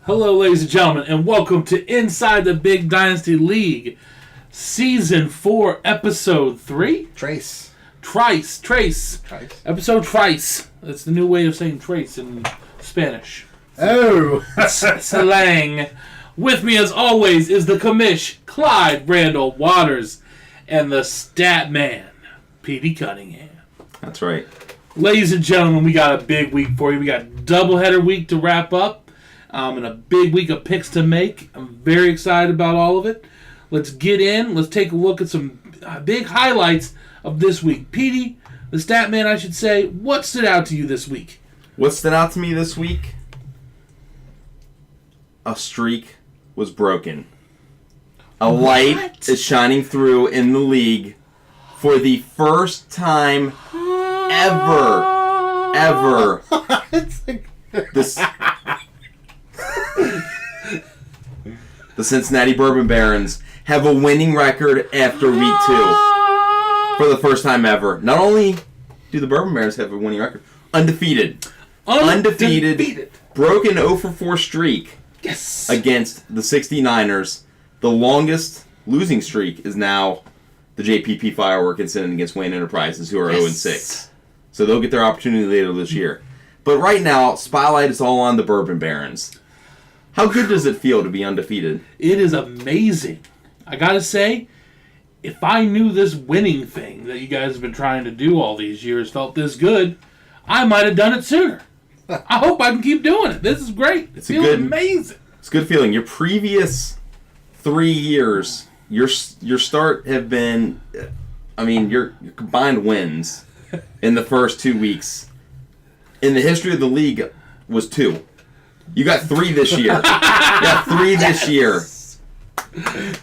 Hello, ladies and gentlemen, and welcome to Inside the Big Dynasty League, Season 4, Episode 3? Trace. Episode Trice. That's the new way of saying trace in Spanish. Oh! Slang. With me, as always, is the commish, Clyde Randall Waters, and the stat man, Petey Cunningham. That's right. Ladies and gentlemen, we got a big week for you. We got doubleheader week to wrap up. And a big week of picks to make. I'm very excited about all of it. Let's get in. Let's take a look at some big highlights of this week. Petey, the stat man, I should say, what stood out to you this week? What stood out to me this week? A streak was broken. A light is shining through in the league for the first time ever. The Cincinnati Bourbon Barons have a winning record after week 2 for the first time ever. Not only do the Bourbon Barons have a winning record, undefeated. Broken 0-4 streak against the 69ers. The longest losing streak is now the JPP Firework incident against Wayne Enterprises, who are 0-6. So they'll get their opportunity later this year. But right now, spotlight is all on the Bourbon Barons. How good does it feel to be undefeated? It is amazing. I gotta say, if I knew this winning thing that you guys have been trying to do all these years felt this good, I might have done it sooner. I hope I can keep doing it. This is great. It feels amazing. It's a good feeling. Your previous 3 years, your start have been, your combined wins in the first 2 weeks in the history of the league was 2. You got 3 this year.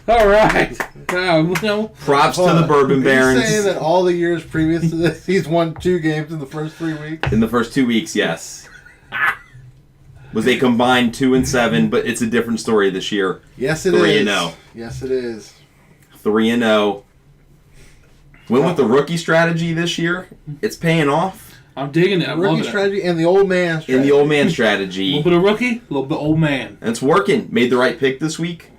All right. Props to the Bourbon Barons. Are you saying that all the years previous to this, he's won 2 games in the first 3 weeks? In the first 2 weeks, yes. Was a combined 2-7, but it's a different story this year. Yes, it is. 3-0. Yes, it is. 3-0. Went with the rookie strategy this year. It's paying off. I'm digging it. I'm rookie strategy and the old man strategy. In the old man strategy. A little bit of rookie, a little bit old man. And it's working. Made the right pick this week.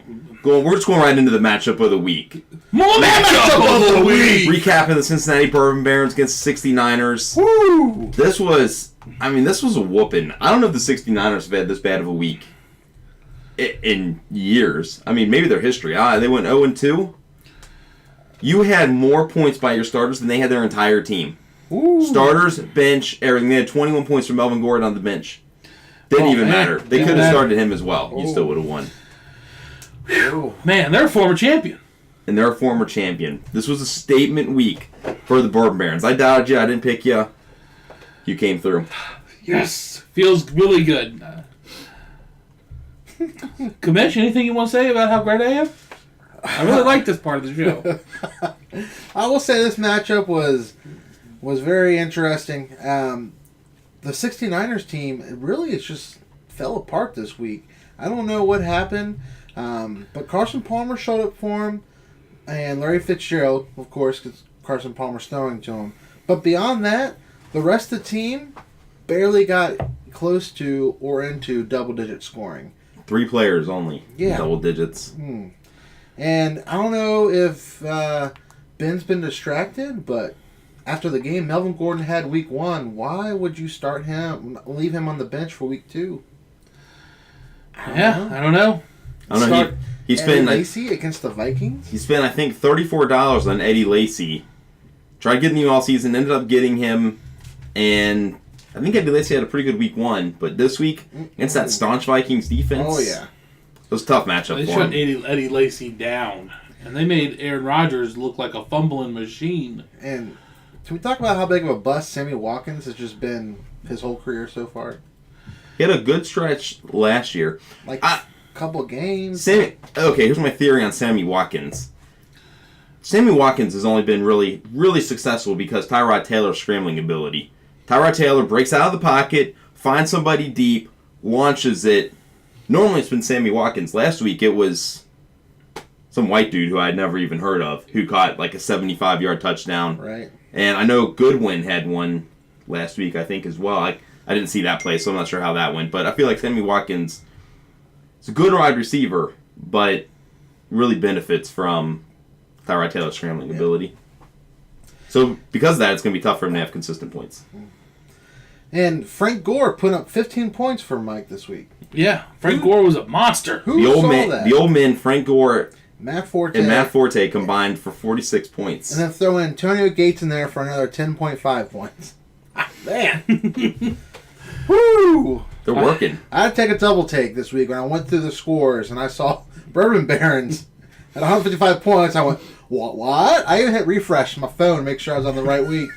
We're just going right into the matchup of the week. Matchup of the week! Recapping the Cincinnati Bourbon Barons against the 69ers. Woo! This was a whooping. I don't know if the 69ers have had this bad of a week in years. Maybe their history. They went 0-2. You had more points by your starters than they had their entire team. Ooh. Starters, bench, everything. They had 21 points from Melvin Gordon on the bench. Didn't even matter. They could have started him as well. You still would have won. Whew. Man, they're a former champion. And they're a former champion. This was a statement week for the Bourbon Barons. I doubted you. I didn't pick you. You came through. Yes. Feels really good. Kamish, anything you want to say about how great I am? I really like this part of the show. I will say this matchup was very interesting. The 69ers team, it just fell apart this week. I don't know what happened, but Carson Palmer showed up for him, and Larry Fitzgerald, of course, because Carson Palmer's throwing to him. But beyond that, the rest of the team barely got close to or into double-digit scoring. 3 players only. Yeah. Double digits. And I don't know if Ben's been distracted, but after the game, Melvin Gordon had week 1. Why would you start him, leave him on the bench for week 2? I don't know. I don't know. He spent Lacy against the Vikings. He spent, I think, $34 on Eddie Lacy. Tried getting him all season, ended up getting him, and I think Eddie Lacy had a pretty good week 1. But this week, against that staunch Vikings defense, it was a tough matchup They for shut him. Eddie Lacy down, and they made Aaron Rodgers look like a fumbling machine. And can we talk about how big of a bust Sammy Watkins has just been his whole career so far? He had a good stretch last year. Like couple games. Okay, here's my theory on Sammy Watkins. Sammy Watkins has only been really, really successful because Tyrod Taylor's scrambling ability. Tyrod Taylor breaks out of the pocket, finds somebody deep, launches it. Normally it's been Sammy Watkins. Last week it was some white dude who I'd never even heard of who caught like a 75-yard touchdown. Right. And I know Goodwin had one last week, I think, as well. I didn't see that play, so I'm not sure how that went. But I feel like Sammy Watkins is a good wide receiver, but really benefits from Tyrod Taylor's scrambling ability. So because of that, it's going to be tough for him to have consistent points. And Frank Gore put up 15 points for Mike this week. Yeah, Frank Gore was a monster. Who saw that? The old men, Frank Gore Matt Forte. and Matt Forte combined for 46 points. And then throw Antonio Gates in there for another 10.5 points. Man. Woo! They're working. I had to take a double take this week when I went through the scores and I saw Bourbon Barons at 155 points. I went, what? I even hit refresh on my phone to make sure I was on the right week.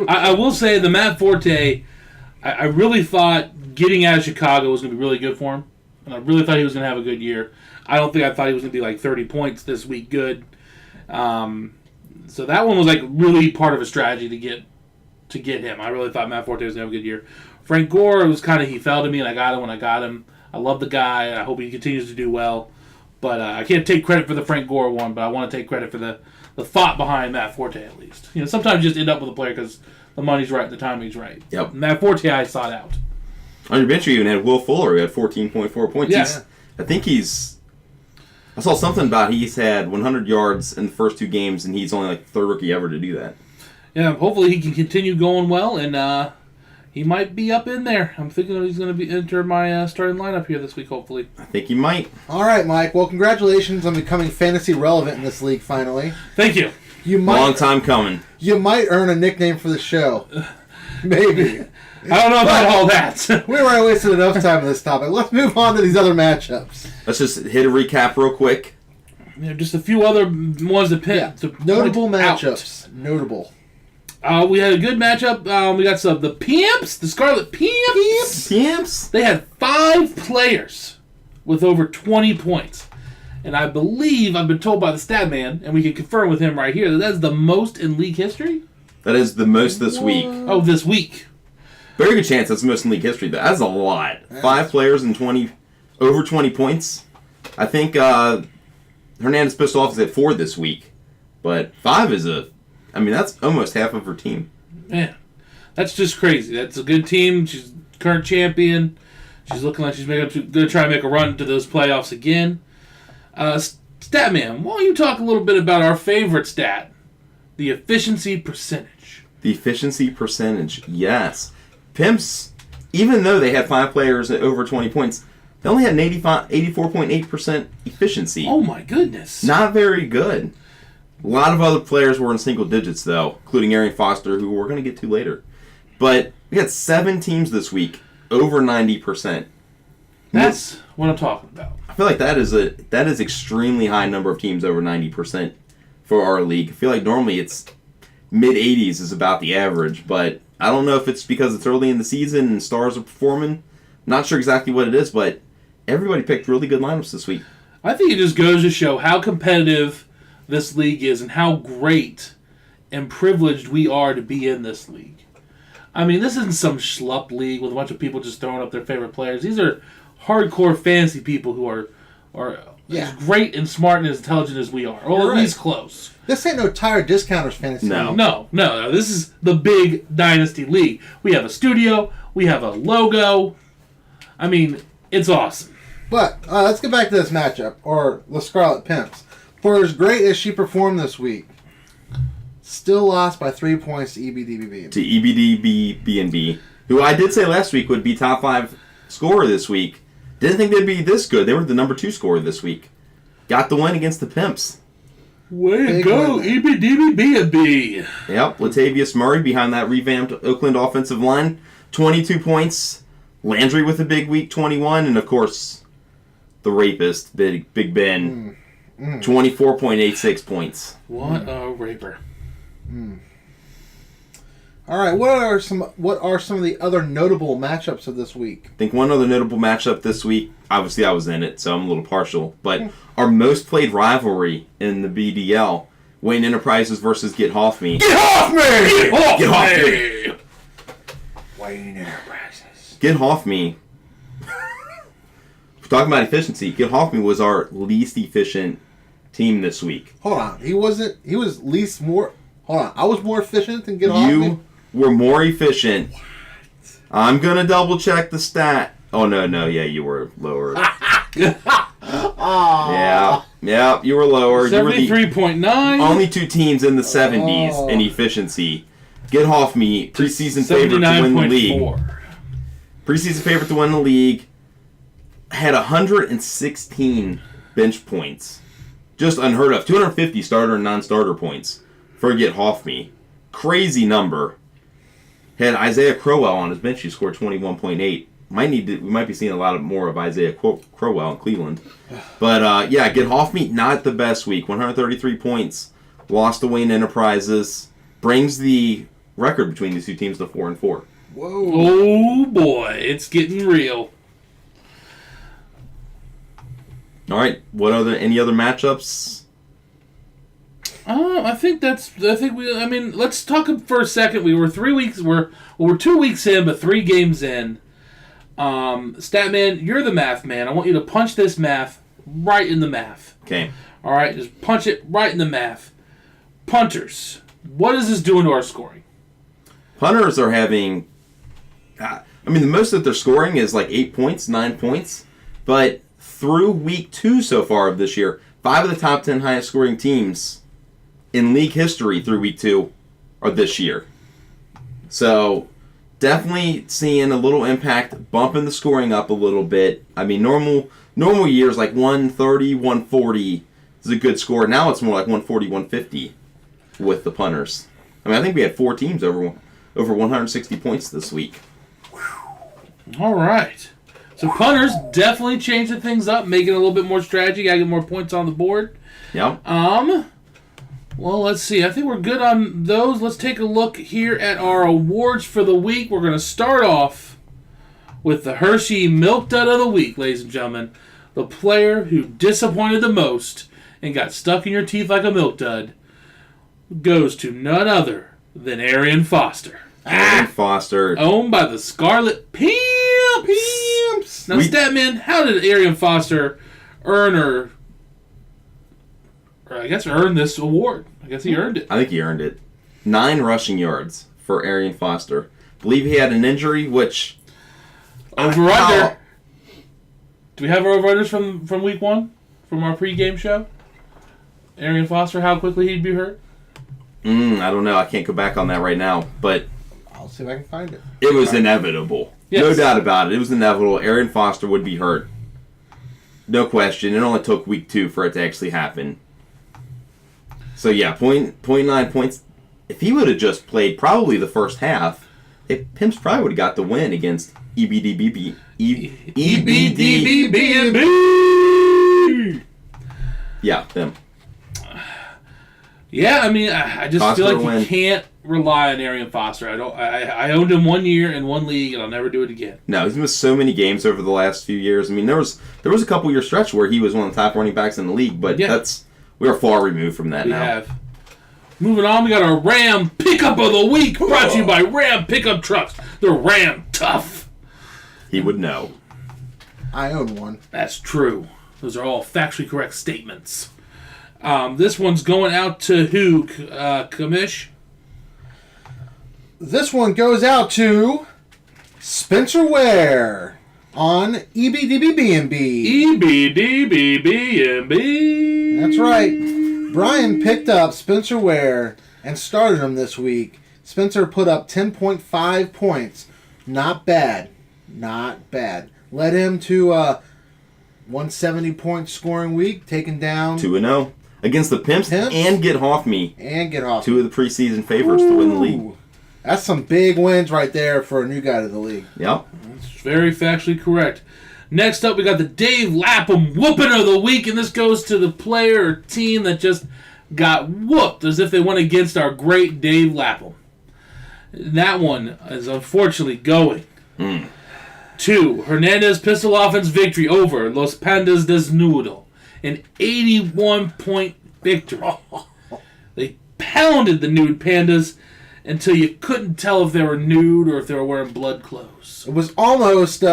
I will say the Matt Forte, I really thought getting out of Chicago was going to be really good for him. And I really thought he was going to have a good year. I don't think I thought he was going to be like 30 points this week good. So that one was like really part of a strategy to get him. I really thought Matt Forte was going to have a good year. Frank Gore, it was kind of, he fell to me and I got him when I got him. I love the guy. I hope he continues to do well. But I can't take credit for the Frank Gore one, but I want to take credit for the thought behind Matt Forte at least. You know, sometimes you just end up with a player because the money's right, the timing's right. Yep. Matt Forte I sought out. On your bench, you even had Will Fuller, who had 14.4 points. Yeah. I saw something about he's had 100 yards in the first 2 games, and he's only like the third rookie ever to do that. Yeah, hopefully he can continue going well, and he might be up in there. I'm thinking that he's going to enter my starting lineup here this week, hopefully. I think he might. All right, Mike. Well, congratulations on becoming fantasy relevant in this league finally. Thank you. Long time coming. You might earn a nickname for the show. Maybe. I don't know about all that. We already wasted enough time on this topic. Let's move on to these other matchups. Let's just hit a recap real quick. Just a few other ones to pick. Yeah. Notable matchups. Notable. We had a good matchup. We got the Pimps, the Scarlet Pimps. Pimps? They had 5 players with over 20 points. And I believe, I've been told by the stat man, and we can confirm with him right here, that is the most in league history. That is the most this week. Oh, this week. Very good chance that's the most in league history. That's a lot. 5 players and over 20 points. I think Hernandez pissed off is at 4 this week. But 5 is that's almost half of her team. Man, that's just crazy. That's a good team. She's current champion. She's looking like she's going to try to make a run to those playoffs again. Statman, why don't you talk a little bit about our favorite stat, the efficiency percentage? The efficiency percentage, yes. Pimps, even though they had 5 players at over 20 points, they only had an 84.8% efficiency. Oh my goodness. Not very good. A lot of other players were in single digits, though, including Arian Foster, who we're going to get to later. But we had 7 teams this week over 90%. That's what I'm talking about. I feel like that is extremely high number of teams over 90% for our league. I feel like normally it's mid-80s is about the average, but I don't know if it's because it's early in the season and stars are performing. Not sure exactly what it is, but everybody picked really good lineups this week. I think it just goes to show how competitive this league is and how great and privileged we are to be in this league. I mean, this isn't some schlup league with a bunch of people just throwing up their favorite players. These are hardcore fantasy people who are Yeah. as great and smart and as intelligent as we are. Or You're at right. least close. This ain't no tire discounters fantasy. No. league. No. This is the big Dynasty League. We have a studio. We have a logo. I mean, it's awesome. But let's get back to this matchup, or the Scarlet Pimps. For as great as she performed this week, still lost by 3 points to EBDBB. To EBDB who I did say last week would be top 5 scorer this week. Didn't think they'd be this good. They were the number 2 scorer this week. Got the win against the Pimps. Way to Big go, win. EBDBB. Yep, Latavius Murray behind that revamped Oakland offensive line, 22 points. Landry with a big week, 21, and of course, the rapist, Big Ben, 24.86 points. What a raper. All right, what are some of the other notable matchups of this week? I think one other notable matchup this week, obviously I was in it, so I'm a little partial, but our most played rivalry in the BDL, Wayne Enterprises versus Get Off Me. Get off me! Get off me! Wayne Enterprises. Get Off Me. We're talking about efficiency. Get Off Me was our least efficient team this week. Hold on, he was least more. Hold on, I was more efficient than Get Off Me. You were more efficient. What? I'm gonna double check the stat. Oh no, yeah, you were lower. Yeah, you were lower. You were the 73.9. only 2 teams in the 70s in efficiency. Get Off Me, preseason favorite to win the league. 79.4. Preseason favorite to win the league. Had 116 bench points. Just unheard of. 250 starter and non-starter points for Get Off Me. Crazy number. Had Isaiah Crowell on his bench. He scored 21.8. We might be seeing a lot more of Isaiah Crowell in Cleveland. But yeah, Get Off Me, not the best week. 133 points. Lost to Wayne Enterprises. Brings the record between these 2 teams to 4-4. Whoa. Oh boy, it's getting real. All right. Any other matchups? I think let's talk for a second. We're 2 weeks in, but 3 games in. Statman, you're the math man. I want you to punch this math right in the math. Okay. All right, just punch it right in the math. Punters, what is this doing to our scoring? Punters are having... the most that they're scoring is like 8 points, 9 points. But through week 2 so far of this year, 5 of the top 10 highest scoring teams in league history through week 2 are this year. So definitely seeing a little impact, bumping the scoring up a little bit. I mean, normal years like 130, 140 is a good score. Now it's more like 140, 150 with the punters. I think we had 4 teams over 160 points this week. All right. So punters definitely changing things up, making it a little bit more strategy. Got to get more points on the board. Yep. Well, let's see. I think we're good on those. Let's take a look here at our awards for the week. We're going to start off with the Hershey Milk Dud of the Week, ladies and gentlemen. The player who disappointed the most and got stuck in your teeth like a milk dud goes to none other than Arian Foster. Arian Foster. Owned by the Scarlet Pimps. Now, Statman, how did Arian Foster earn this award? I guess he earned it. I think he earned it. 9 rushing yards for Arian Foster. Believe he had an injury, which... Over-under. Do we have our over-unders from week 1? From our pregame show? Arian Foster, how quickly he'd be hurt? I don't know. I can't go back on that right now. But I'll see if I can find it. it was inevitable. Yes. No doubt about it. It was inevitable. Arian Foster would be hurt. No question. It only took week 2 for it to actually happen. So yeah, 0.9 points. If he would have just played probably the first half, Pimps probably would have got the win against EBDBB. EBDBB. Yeah, them. Yeah, I just Foster feel like win. you can't rely on Arian Foster. I owned him 1 year in 1 league, and I'll never do it again. No, he's missed so many games over the last few years. There was a couple year stretch where he was one of the top running backs in the league, but we are far removed from that now. We have. Moving on, we got our Ram Pickup of the Week, brought to you by Ram Pickup Trucks. They're Ram tough. He would know. I own one. That's true. Those are all factually correct statements. This one's going out to who, Kamish? This one goes out to Spencer Ware on EBDBBNB. EBDBBNB. That's right. Brian picked up Spencer Ware and started him this week. Spencer put up 10.5 points. Not bad. Not bad. Led him to a 170-point scoring week, taking down 2-0 against the Pimps and Get Off Me. And Get Off. Two of the preseason favorites to win the league. That's some big wins right there for a new guy to the league. Yep. That's very factually correct. Next up, we got the Dave Lapham whooping of the week, and this goes to the player or team that just got whooped as if they went against our great Dave Lapham. That one is unfortunately going to Hernandez Pistol Offense victory over Los Pandas Desnudo. An 81-point victory. They pounded the nude pandas until you couldn't tell if they were nude or if they were wearing blood clothes. It was almost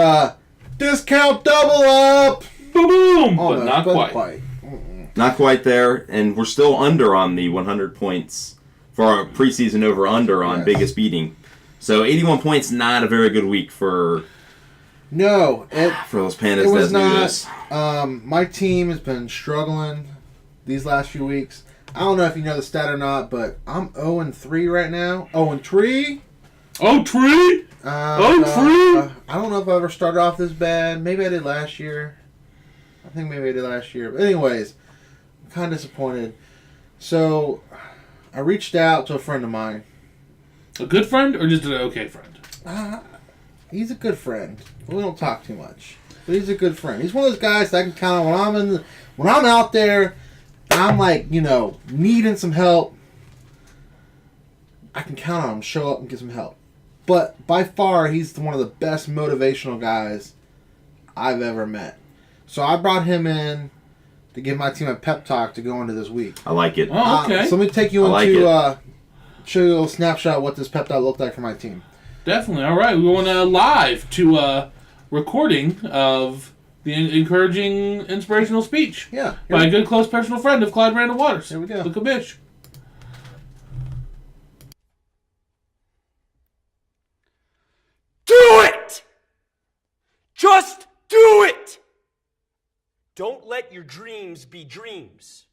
discount double up. Boom! Almost, but not quite. Not quite there, and we're still under on the 100 points for our preseason over-under on biggest beating. So 81 points, not a very good week for those Pandas. It was not. My team has been struggling these last few weeks. I don't know if you know the stat or not, but I'm 0-3 right now. 0-3? Oh, tree? I don't know if I ever started off this bad. Maybe I did last year. I think maybe I did last year. But anyways, I'm kind of disappointed. So I reached out to a friend of mine. A good friend or just an okay friend? He's a good friend. We don't talk too much, but he's a good friend. He's one of those guys that I can count on when I'm out there. I'm like, needing some help. I can count on him, show up and get some help. But by far, he's one of the best motivational guys I've ever met. So I brought him in to give my team a pep talk to go into this week. I like it. Oh, okay. So let me take you into show you a little snapshot of what this pep talk looked like for my team. Definitely. All right. We're going live to a recording of the encouraging, inspirational speech by a good, close personal friend of Clyde Randall Waters. Here we go. The Kabish. Do it! Just do it! Don't let your dreams be dreams.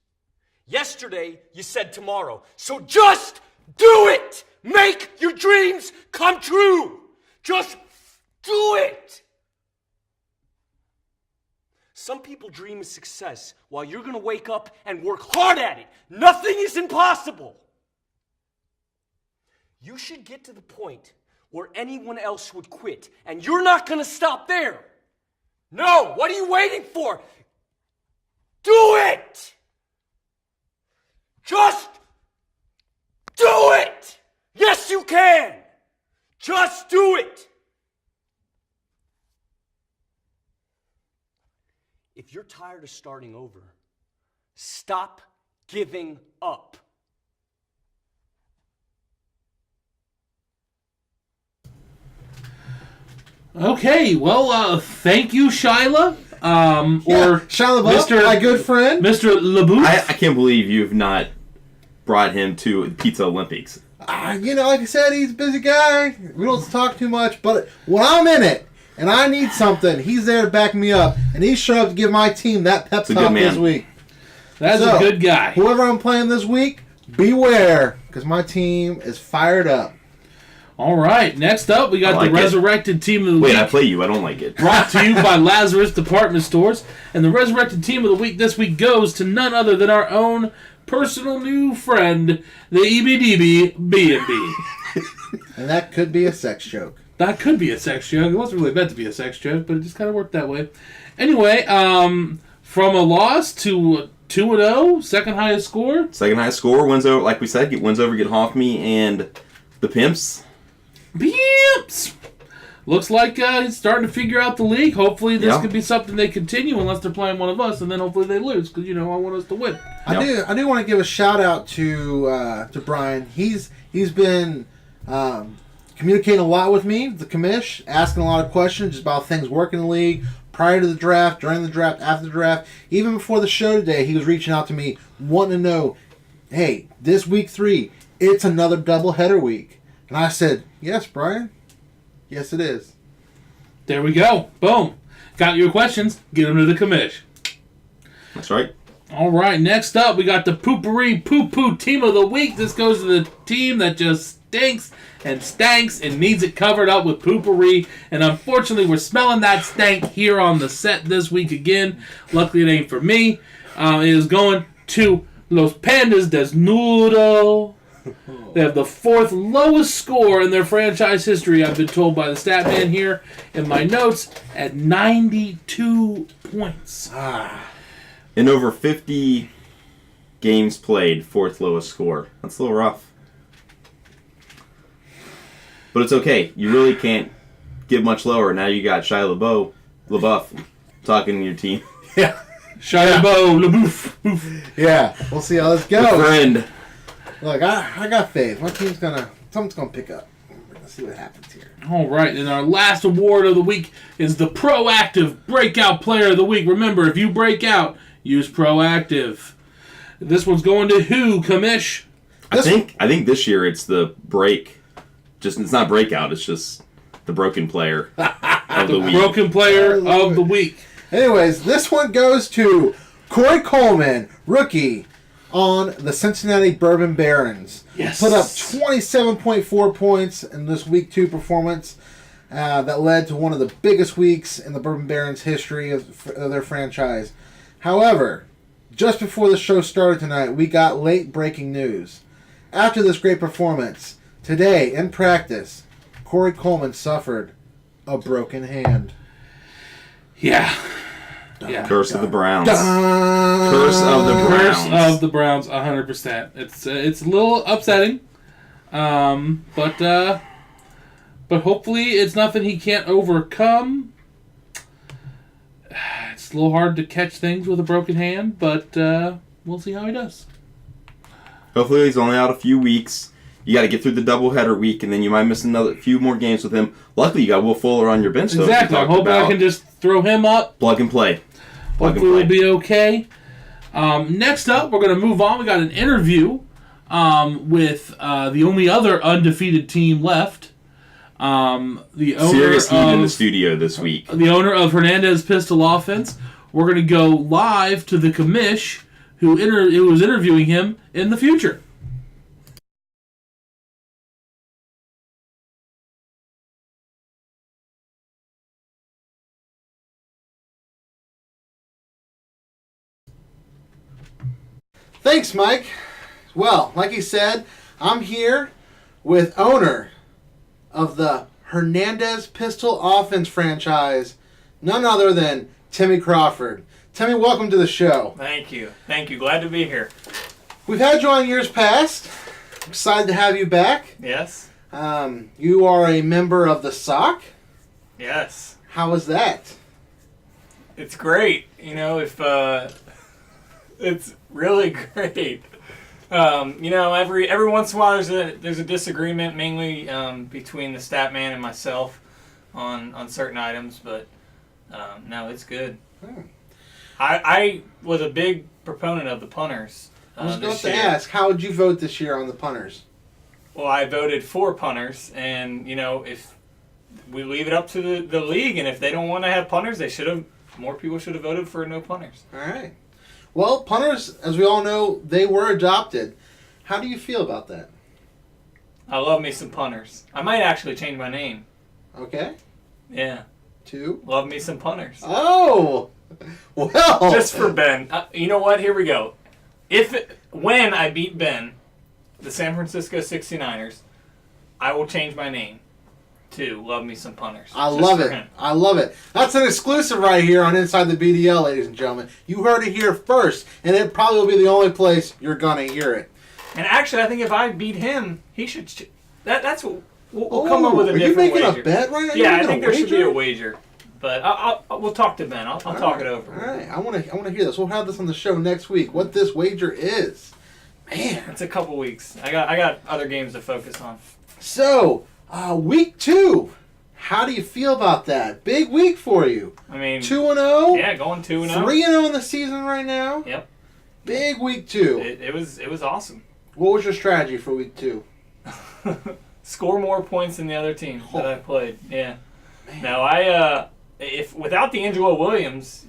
Yesterday, you said tomorrow. So just do it! Make your dreams come true! Just do it! Some people dream of success while you're going to wake up and work hard at it. Nothing is impossible. You should get to the point where anyone else would quit, and you're not going to stop there. No, what are you waiting for? Do it! Just do it! Yes, you can! Just do it! If you're tired of starting over, stop giving up. Okay, well, thank you, Shyla. Or Shyla, Mr. my good friend. Mr. LeBouf. I can't believe you've not brought him to the Pizza Olympics. Like I said, he's a busy guy. We don't talk too much, but when I'm in it and I need something, he's there to back me up, and he showed up to give my team that pep talk this week. That's a good guy. Whoever I'm playing this week, beware, because my team is fired up. All right, next up, we got the Resurrected Team of the Week. Wait, I play you. I don't like it. Brought to you by Lazarus Department Stores. And the Resurrected Team of the Week this week goes to none other than our own personal new friend, the EBDB B&B. And that could be a sex joke. That could be a sex joke. It wasn't really meant to be a sex joke, but it just kind of worked that way. Anyway, from a loss to 2-0, second highest score. Second highest score, wins over, like we said, wins over Get Hoffme and the Pimps. Pimps! Looks like he's starting to figure out the league. Hopefully this could be something they continue unless they're playing one of us, and then hopefully they lose, because, I want us to win. I do want to give a shout out to Brian. He's been communicating a lot with me, the commish, asking a lot of questions about things working in the league, prior to the draft, during the draft, after the draft, even before the show today, he was reaching out to me, wanting to know, hey, this week 3, it's another doubleheader week. And I said, yes, Brian. Yes, it is. There we go. Boom. Got your questions. Get them to the commish. That's right. All right, next up, we got the Poopery Poo-Poo Team of the Week. This goes to the team that just stinks and stanks and needs it covered up with poopery. And unfortunately, we're smelling that stank here on the set this week again. Luckily, it ain't for me. It is going to Los Pandas Desnudo. They have the 4th lowest score in their franchise history, I've been told by the stat man here in my notes, at 92 points. In over 50 games played, 4th lowest score. That's a little rough. But it's okay. You really can't get much lower. Now you got Shia LaBeouf talking to your team. Yeah. Shia LaBeouf. Yeah. We'll see how this Good goes. friend. Look, I got faith. My team's someone's gonna pick up. Let's see what happens here. All right, and our last award of the week is the Proactive Breakout Player of the Week. Remember, if you break out, use Proactive. This one's going to who, Kamish? I think this year it's the break. It's not breakout. It's just the broken player of the week. Broken Player of the Week. Anyways, this one goes to Corey Coleman, rookie, on the Cincinnati Bourbon Barons. Yes. Put up 27.4 points in this Week 2 performance that led to one of the biggest weeks in the Bourbon Barons history of their franchise. However, just before the show started tonight, we got late breaking news. After this great performance, today in practice, Corey Coleman suffered a broken hand. Yeah. Curse of the Browns. Dun. Curse of the Browns. Curse of the Browns, 100%. It's a little upsetting, but hopefully it's nothing he can't overcome. It's a little hard to catch things with a broken hand, but we'll see how he does. Hopefully he's only out a few weeks. You got to get through the doubleheader week, and then you might miss another few more games with him. Luckily, you got Will Fuller on your bench, though. Exactly. I'm hoping I can just throw him up. Plug and play. Hopefully we'll be okay. Next up, we're going to move on. We got an interview with the only other undefeated team left. The owner Serious heat in the of studio this week. the owner of Hernandez Pistol Offense. We're going to go live to the commish who was interviewing him in the future. Thanks, Mike. Well, like he said, I'm here with owner of the Hernandez Pistol Offense franchise, none other than Timmy Crawford. Timmy, welcome to the show. Thank you. Thank you. Glad to be here. We've had you on years past. Excited to have you back. Yes? You are a member of the SOC. Yes. How was that? It's great. You know, if it's really great. You know, every once in a while there's a disagreement, mainly between the stat man and myself on certain items, but no, it's good. I was a big proponent of the punters. I was going this to year. ask, how would you vote this year on the punters? Well, I voted for punters, and you know, if we leave it up to the league, and if they don't want to have punters, more people should have voted for no punters. All right. Well, punters, as we all know, they were adopted. How do you feel about that? I love me some punters. I might actually change my name. Okay. Yeah. Two. Love me some punters. Oh! Well. Just for Ben. You know what? Here we go. When I beat Ben, the San Francisco 69ers, I will change my name to Love Me Some Punters. I Just love for it. him. I love it. That's an exclusive right here on Inside the BDL, ladies and gentlemen. You heard it here first, and it probably will be the only place you're going to hear it. And actually, I think if I beat him, he should... That's what... We'll come up with a different wager. Are you making a bet right now? Yeah, I think there should be a wager. But we'll talk to Ben. I'll talk it over. All right. I want to hear this. We'll have this on the show next week, what this wager is. Man. It's a couple weeks. I got other games to focus on. So, week 2 How do you feel about that? Big week for you. I mean, 2-0. Yeah, going 2-0. 3-0 in the season right now. Yep. Big week 2. It was awesome. What was your strategy for week 2? Score more points than the other team that I played. Yeah. Man. Now if without D'Angelo Williams,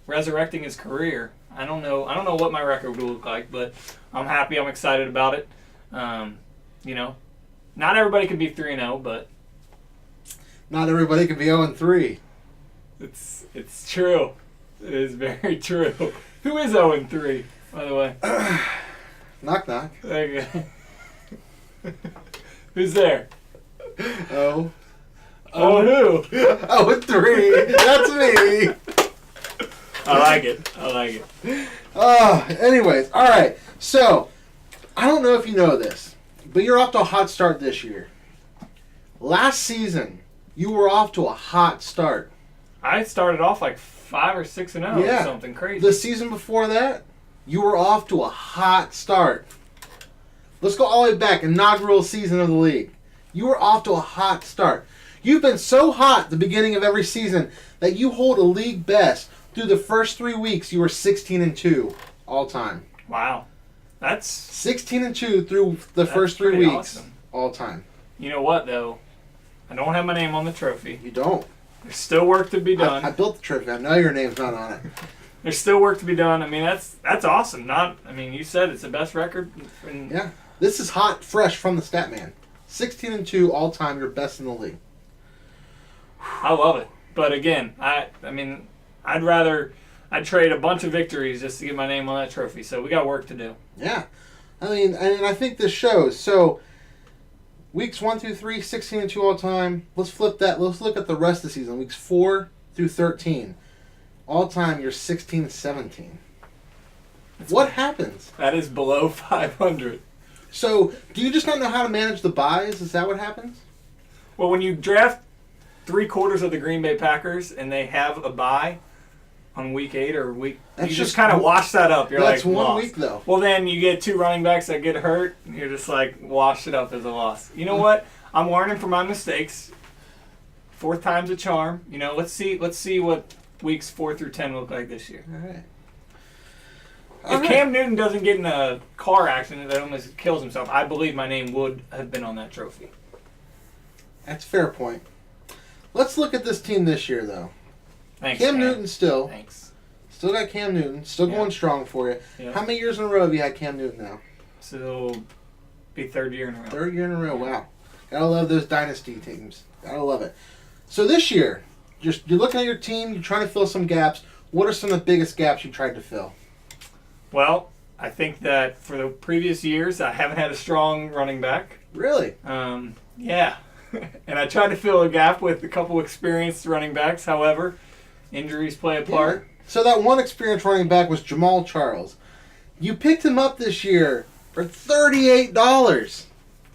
resurrecting his career, I don't know what my record would look like, but I'm happy. I'm excited about it. Not everybody can be 3-0, but not everybody can be 0-3. It's true. It is very true. Who is 0-3, by the way? Knock knock. Okay. Who's there? Oh. Oh, who? 0-3. That's me. I like it. Anyways, all right. So, I don't know if you know this, but you're off to a hot start this year. Last season, you were off to a hot start. I started off like 5 or 6-0 or something crazy. The season before that, you were off to a hot start. Let's go all the way back, inaugural season of the league. You were off to a hot start. You've been so hot at the beginning of every season that you hold a league best. Through the first 3 weeks, you were 16-2 all time. Wow. That's 16-2 through the first 3 weeks awesome. All time. You know what, though? I don't have my name on the trophy. You don't. There's still work to be done. I built the trophy. I know your name's not on it. There's still work to be done. I mean, that's awesome. You said it's the best record. Yeah. This is hot, fresh from the stat man. 16-2 all time. You're best in the league. I love it. But again, I'd trade a bunch of victories just to get my name on that trophy. So we got work to do. Yeah. And I think this shows. So, weeks 1 through 3, 16-2 all time. Let's flip that. Let's look at the rest of the season. Weeks 4 through 13. All time, you're 16-17. What happens? That is below 500. So, do you just not know how to manage the buys? Is that what happens? Well, when you draft 3/4 of the Green Bay Packers and they have a bye on week 8 or week, you just kind of wash that up. You're that's like, one lost. week though. Well, then you get 2 running backs that get hurt. And you're just like, wash it up as a loss. You know what? I'm learning from my mistakes. 4th time's a charm. Let's see what weeks 4 through 10 look like this year. All right. If Cam Newton doesn't get in a car accident that almost kills himself, I believe my name would have been on that trophy. That's a fair point. Let's look at this team this year, though. Thanks, Cam Newton still. Thanks. Still got Cam Newton. Still going strong for you. Yeah. How many years in a row have you had Cam Newton now? So, be 3rd year in a row. 3rd year in a row. Wow. Gotta love those Dynasty teams. Gotta love it. So this year, you're looking at your team. You're trying to fill some gaps. What are some of the biggest gaps you tried to fill? Well, I think that for the previous years, I haven't had a strong running back. Really? Yeah. And I tried to fill a gap with a couple experienced running backs. However, injuries play a part. Yeah. So that one experienced running back was Jamal Charles. You picked him up this year for $38.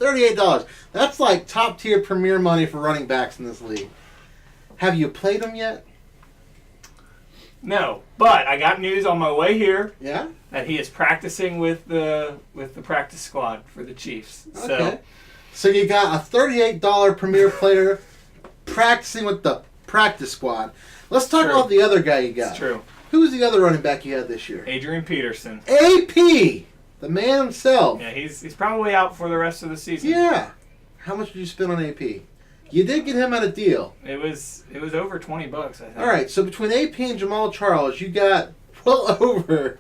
$38. That's like top tier premier money for running backs in this league. Have you played him yet? No, but I got news on my way here. Yeah? That he is practicing with the practice squad for the Chiefs. Okay. So you got a $38 premier player practicing with the practice squad. Let's talk about the other guy you got. It's true. Who was the other running back you had this year? Adrian Peterson. AP! The man himself. Yeah, he's probably out for the rest of the season. Yeah. How much did you spend on AP? You did get him at a deal. It was over $20, I think. All right, so between AP and Jamal Charles, you got well over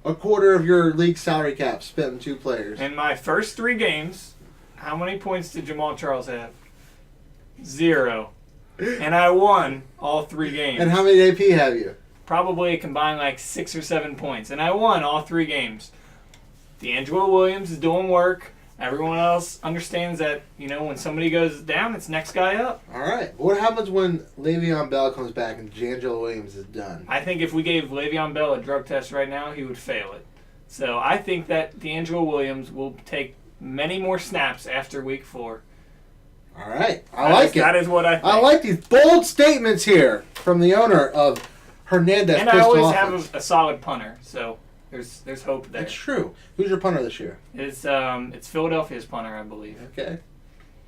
a quarter of your league salary cap spent in 2 players. In my first 3 games, how many points did Jamal Charles have? 0. And I won all 3 games. And how many AP have you? Probably combined like 6 or 7 points. And I won all 3 games. D'Angelo Williams is doing work. Everyone else understands that, when somebody goes down, it's next guy up. All right. What happens when Le'Veon Bell comes back and D'Angelo Williams is done? I think if we gave Le'Veon Bell a drug test right now, he would fail it. So I think that D'Angelo Williams will take many more snaps after week 4. All right. I like it. That is what I think. I like these bold statements here from the owner of Hernandez. And I always have a solid punter, so there's hope there. That's true. Who's your punter this year? It's Philadelphia's punter, I believe. Okay.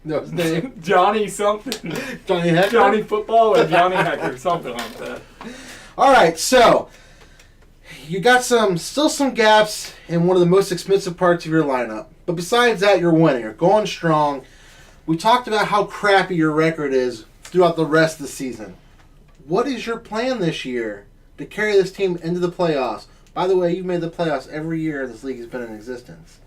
No, his name. Johnny something. Johnny Hecker? Johnny Football or Johnny Hecker, something like that. All right, so you got still some gaps in one of the most expensive parts of your lineup. But besides that, you're winning. You're going strong. We talked about how crappy your record is throughout the rest of the season. What is your plan this year to carry this team into the playoffs? By the way, you've made the playoffs every year this league has been in existence.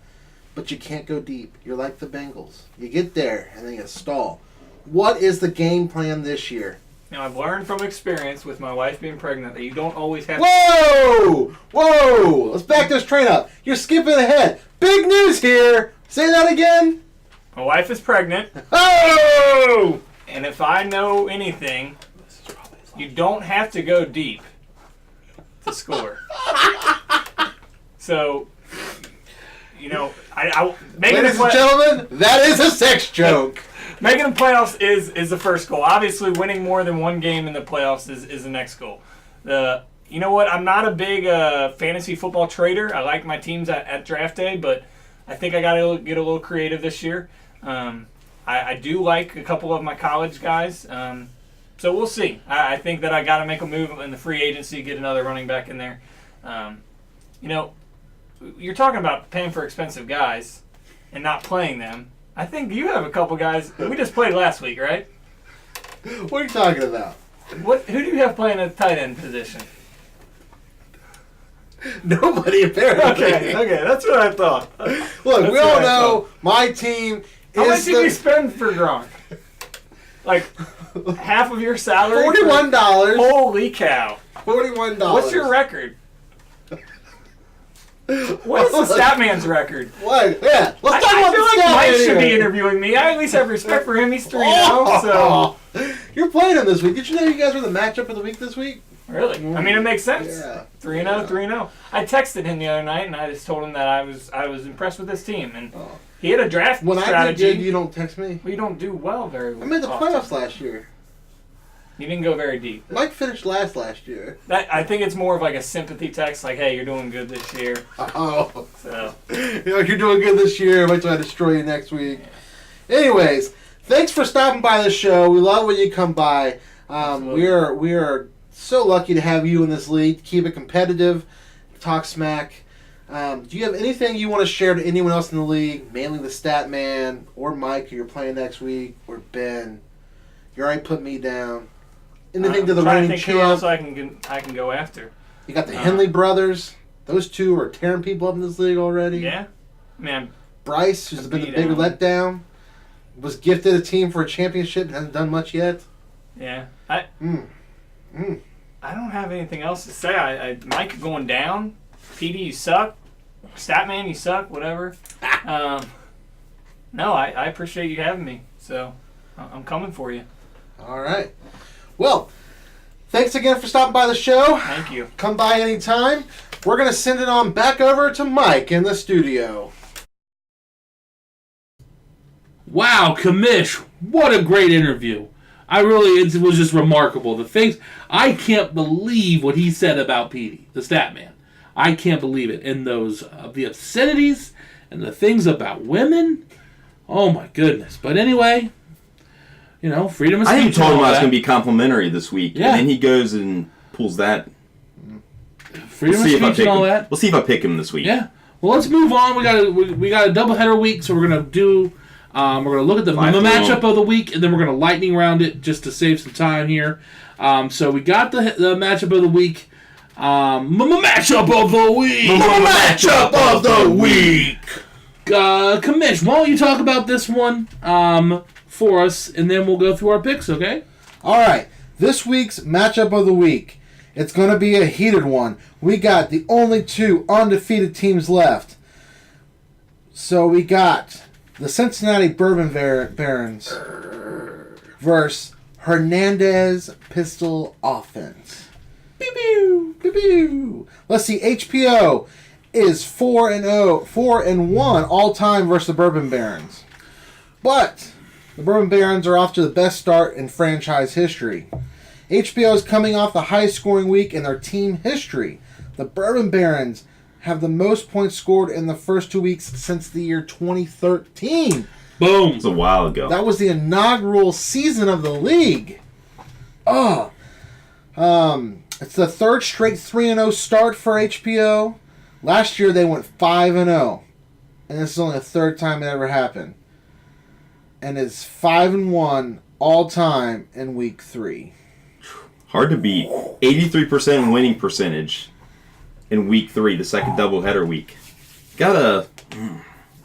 But you can't go deep. You're like the Bengals. You get there, and then you stall. What is the game plan this year? Now, I've learned from experience with my wife being pregnant that you don't always have Whoa! Whoa! Let's back this train up. You're skipping ahead. Big news here. Say that again. My wife is pregnant, Oh! and if I know anything, you don't have to go deep to score. So, you know, Ladies and gentlemen, that is a sex joke. making the playoffs is the first goal. Obviously, winning more than one game in the playoffs is the next goal. You know what? I'm not a big fantasy football trader. I like my teams at draft day, but I think I got to get a little creative this year. I do like a couple of my college guys, so we'll see. I think that I got to make a move in the free agency, get another running back in there. You know, you're talking about paying for expensive guys and not playing them. I think you have a couple guys. We just played last week, right? What are you talking about? Who do you have playing at the tight end position? Nobody, apparently. Okay, that's what I thought. Look, That's we all what I know my team How much is did you spend for Gronk? Like half of your salary? $41. Holy cow! $41. What's your record? What is the Statman's record? What? Yeah, let's talk I about feel the like Mike Statman should be here. interviewing me. I at least have respect for him. He's 3-0, so You're playing him this week. Did you know you guys were the matchup of the week this week? really, I mean, it makes sense. Yeah. 3-0, 3-0. I texted him the other night and I just told him that I was impressed with his team, and he had a draft When I strategy. did good, you don't text me. We don't do well very well. I made the playoffs last year. You didn't go very deep. Mike finished last year. I think it's more of like a sympathy text, like, "Hey, you're doing good this year." Oh. So You're doing good this year. Wait till I destroy you next week. Anyways, thanks for stopping by the show. We love when you come by. We are so lucky to have you in this league. Keep it competitive. Talk smack. Do you have anything you want to share to anyone else in the league, mainly the stat man or Mike, who you're playing next week, or Ben? You already put me down. Anything to the trying reigning to think who else champ? I can go after. You got the Henley brothers. Those two are tearing people up in this league already. Yeah, man. Bryce, who's been the big down. letdown, was gifted a team for a championship and hasn't done much yet. Yeah, I don't have anything else to say. Mike going down. PD, you suck. Statman, you suck. Whatever. No, I appreciate you having me. So I'm coming for you. All right. Well, thanks again for stopping by the show. Thank you. Come by anytime. We're going to send it on back over to Mike in the studio. Wow, Kamish, what a great interview. It was just remarkable. The things, I can't believe what he said about Petey, the stat man. I can't believe it. And those, the obscenities and the things about women. Oh my goodness. But anyway, you know, freedom of speech. I even told and him all I was that. going to be complimentary this week. Yeah. And then he goes and pulls that. Freedom of speech and all that. We'll see if I pick him this week. Yeah. Well, let's move on. We got a doubleheader week, so we're gonna do. We're gonna look at the matchup of the week, and then we're gonna lightning round it just to save some time here. So we got the matchup of the week. Matchup of the week. Matchup of the week. Kamish, why don't you talk about this one for us, and then we'll go through our picks, okay? All right. This week's matchup of the week. It's going to be a heated one. We got the only two undefeated teams left. So we got the Cincinnati Bourbon Barons versus Hernandez Pistol Offense. Pew pew, pew pew. Let's see. HPO is 4-1 all time versus the Bourbon Barons, but the Bourbon Barons are off to the best start in franchise history. HBO is coming off the highest scoring week in their team history. The Bourbon Barons have the most points scored in the first 2 weeks since the year 2013. Boom. It was a while ago. That was the inaugural season of the league. Oh. It's the third straight 3-0 start for HPO. Last year they went 5-0. And this is only the third time it ever happened. And it's 5-1 all time in week 3. Hard to beat. 83% winning percentage in week 3, the second doubleheader week. Got a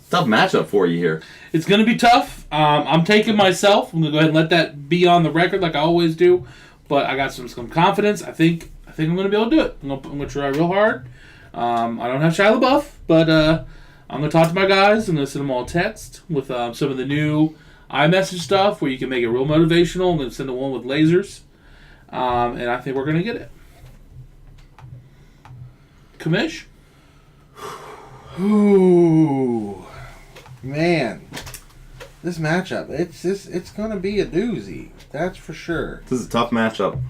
tough matchup for you here. It's going to be tough. I'm taking myself. I'm going to go ahead and let that be on the record like I always do. But I got some confidence. I think I'm going to be able to do it. I'm going to try real hard. I don't have Shia LaBeouf, but I'm going to talk to my guys. I'm going to send them all a text with some of the new iMessage stuff where you can make it real motivational. I'm going to send them one with lasers. And I think we're going to get it. Commish? Ooh. Man. This matchup, it's going to be a doozy. That's for sure. This is a tough matchup.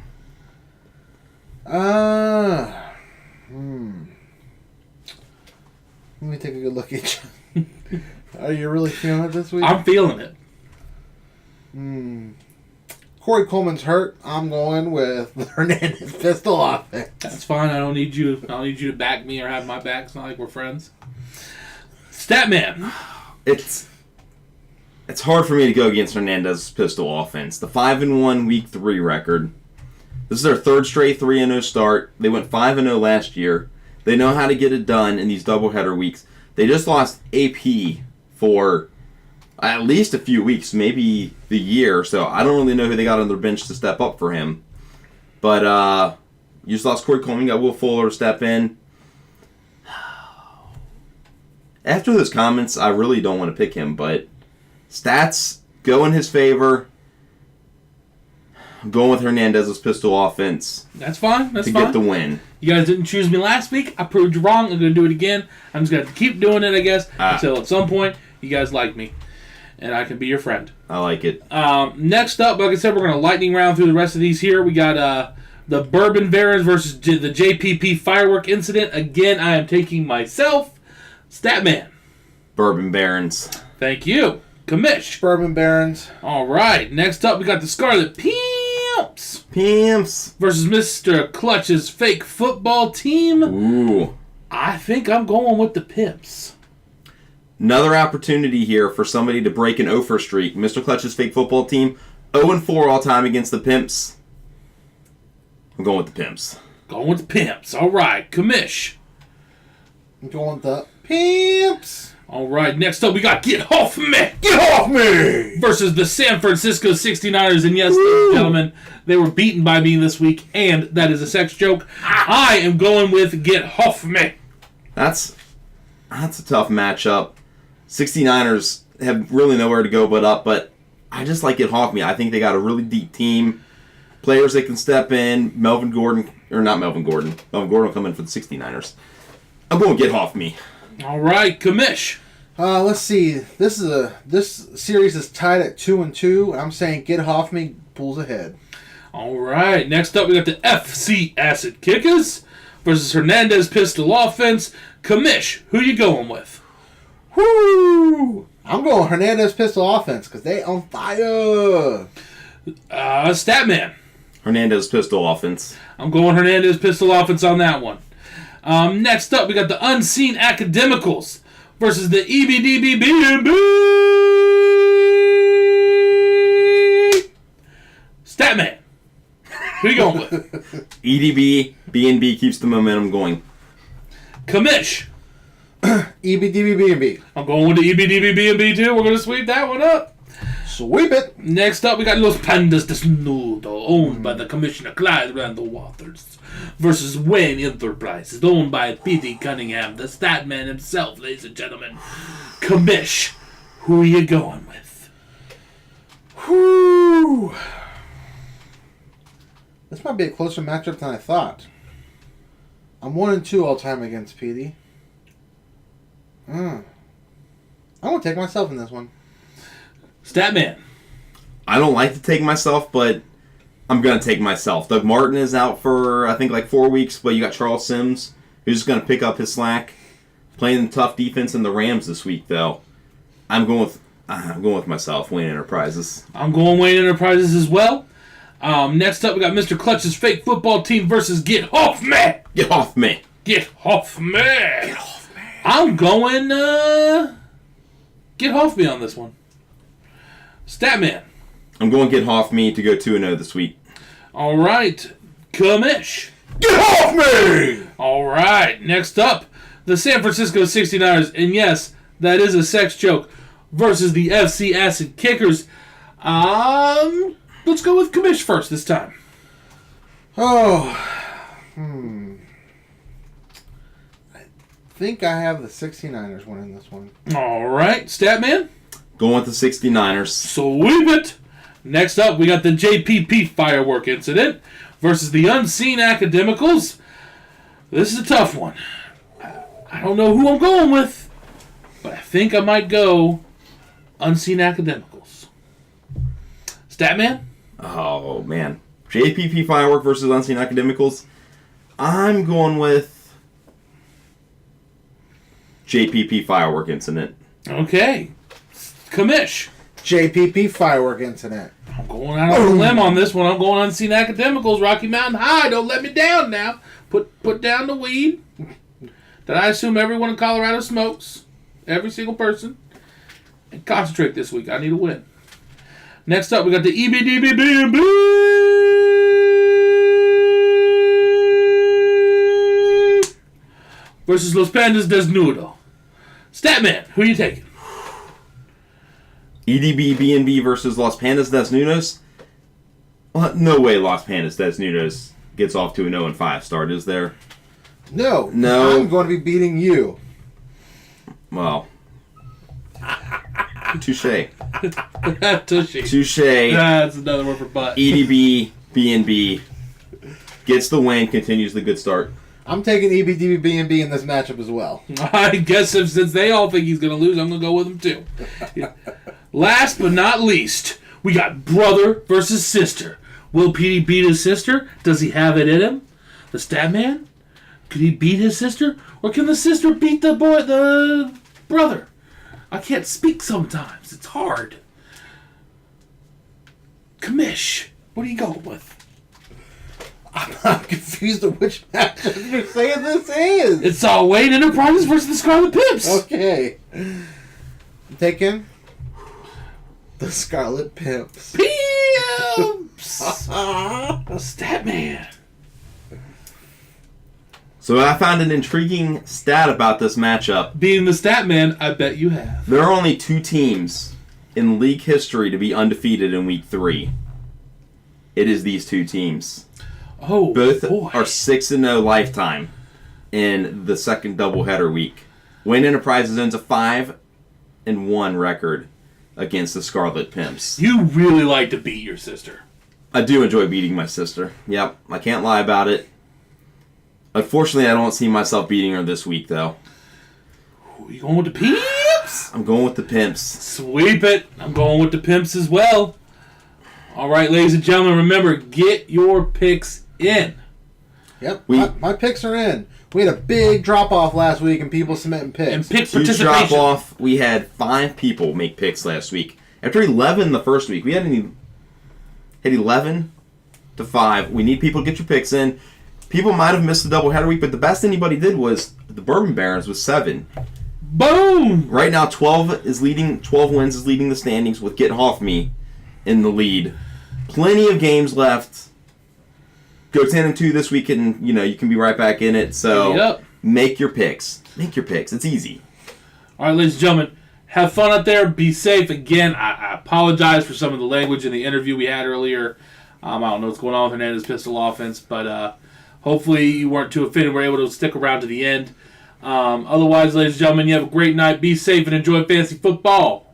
Let me take a good look at you. Are you really feeling it this week? I'm feeling it. Corey Coleman's hurt. I'm going with the Hernandez pistol offense. That's fine. I don't need you to back me or have my back. It's not like we're friends. Statman. It's hard for me to go against Hernandez's pistol offense. The 5-1 week 3 record. This is their third straight 3-0 start. They went 5-0 last year. They know how to get it done in these doubleheader weeks. They just lost AP for at least a few weeks, maybe the year. So I don't really know who they got on their bench to step up for him. But you just lost Corey Coleman. You got Will Fuller to step in. After those comments, I really don't want to pick him, but stats go in his favor. I'm going with Hernandez's pistol offense. That's fine. That's to fine. get the win. You guys didn't choose me last week. I proved you wrong. I'm going to do it again. I'm just going to keep doing it, I guess, until at some point you guys like me. And I can be your friend. I like it. Next up, like I said, we're going to lightning round through the rest of these here. We got the Bourbon Barons versus the JPP Firework Incident. Again, I am taking myself. Statman. Bourbon Barons. Thank you. Commish. Bourbon Barons. All right. Next up, we got the Scarlet Pimps versus Mr. Clutch's fake football team. Ooh. I think I'm going with the Pimps. Another opportunity here for somebody to break an 0 streak. Mr. Clutch's fake football team, 0-4 all time against the Pimps. I'm going with the Pimps. Going with the Pimps. All right. Commish. I'm going with the Pimps. All right. Next up, we got Get Off Me. Get off me! Versus the San Francisco 69ers. And yes, ladies and gentlemen, they were beaten by me this week, and that is a sex joke. I am going with Get Off Me. That's a tough matchup. 69ers have really nowhere to go but up, but I just like Get Off Me. I think they got a really deep team. Players that can step in. Melvin Gordon will come in for the 69ers. I'm going Get Off Me. All right, Commish. Let's see. This series is tied at 2-2. I'm saying Get Off Me pulls ahead. All right. Next up, we got the FC Acid Kickers versus Hernandez Pistol Offense. Commish, who you going with? Woo! I'm going Hernandez Pistol Offense because they on fire. Statman. Hernandez Pistol Offense. I'm going Hernandez Pistol Offense on that one. Next up, we got the Unseen Academicals versus the EBDBBB. Statman. Who you going with? EDB, B&B keeps the momentum going. Commish. EBDBB. I'm going with the EBDBB too. We're going to sweep that one up. Sweep it. Next up, we got Los Pandas Desnudo, owned by the Commissioner Clyde Randall Waters, versus Wayne Enterprises, owned by P.D. Cunningham, the stat man himself, ladies and gentlemen. Commish, who are you going with? Whew. This might be a closer matchup than I thought. I'm 1-2 all time against PD. I'm going to take myself in this one. Statman. I don't like to take myself, but I'm going to take myself. Doug Martin is out for, I think, like 4 weeks, but you got Charles Sims, who's just going to pick up his slack. Playing tough defense in the Rams this week, though. I'm going I'm going with myself, Wayne Enterprises. I'm going Wayne Enterprises as well. Next up, we got Mr. Clutch's fake football team versus Get Off Me. Get off me. Get Off Me. Get off me. I'm going Get Off Me on this one. Statman. I'm going Get Off me to go 2-0 this week. All right. Commish. Get off me! All right. Next up, the San Francisco 69ers. And yes, that is a sex joke. Versus the FC Acid Kickers. Let's go with Commish first this time. I think I have the 69ers winning this one. All right. Statman. Going with the 69ers. Sweep it. Next up, we got the JPP firework incident versus the Unseen Academicals. This is a tough one. I don't know who I'm going with, but I think I might go Unseen Academicals. Statman? Oh, man. JPP Firework versus Unseen Academicals. I'm going with JPP Firework Incident. Okay. Commish. JPP firework incident. I'm going out on a limb on this one. I'm going Unseen Academicals, Rocky Mountain High. Don't let me down now. Put down the weed that I assume everyone in Colorado smokes. Every single person. And concentrate this week. I need a win. Next up, we got the EBDBBB versus Los Pandas Desnudo. Statman, who are you taking? EDB B&B versus Los Pandas Desnudos. Well, no way Los Pandas Desnudos gets off to a 0-5 start, is there? No. No. I'm going to be beating you. Well. Touche. Tushy. Touche. That's another word for butt. EDB B&B gets the win, continues the good start. I'm taking EBDBB in this matchup as well. I guess since they all think he's going to lose, I'm going to go with him too. Last but not least, we got brother versus sister. Will Petey beat his sister? Does he have it in him? The Statman? Could he beat his sister? Or can the sister beat the brother? I can't speak sometimes. It's hard. Commish, what are you going with? I'm confused at which matchup you're saying this is. It's all Wayne Enterprises versus the Scarlet Pimps. Okay. I'm taking the Scarlet Pimps. Pimps! Statman. So I found an intriguing stat about this matchup. Being the Statman, I bet you have. There are only 2 teams in league history to be undefeated in week 3. It is these 2 teams. Oh, Both boy. are 6-0 lifetime in the second doubleheader week. Wayne Enterprises owns a 5-1 record against the Scarlet Pimps. You really like to beat your sister. I do enjoy beating my sister. Yep, I can't lie about it. Unfortunately, I don't see myself beating her this week, though. Who are you going with the Pimps? I'm going with the Pimps. Sweep it. I'm going with the Pimps as well. All right, ladies and gentlemen, remember, get your picks in. Yep, my picks are in. We had a big drop-off last week and people submitting picks. And pick Huge participation. drop off. We had 5 people make picks last week. After 11 the first week, we had 11 to 5. We need people to get your picks in. People might have missed the doubleheader week, but the best anybody did was the Bourbon Barons with 7. Boom! Right now, 12 wins is leading the standings with Get Off Me in the lead. Plenty of games left. Go 10-2 this week, and you can be right back in it. So Yep. Make your picks. Make your picks. It's easy. All right, ladies and gentlemen, have fun out there. Be safe. Again, I apologize for some of the language in the interview we had earlier. I don't know what's going on with Hernandez Pistol offense, but hopefully you weren't too offended. We're able to stick around to the end. Otherwise, ladies and gentlemen, you have a great night. Be safe and enjoy fantasy football.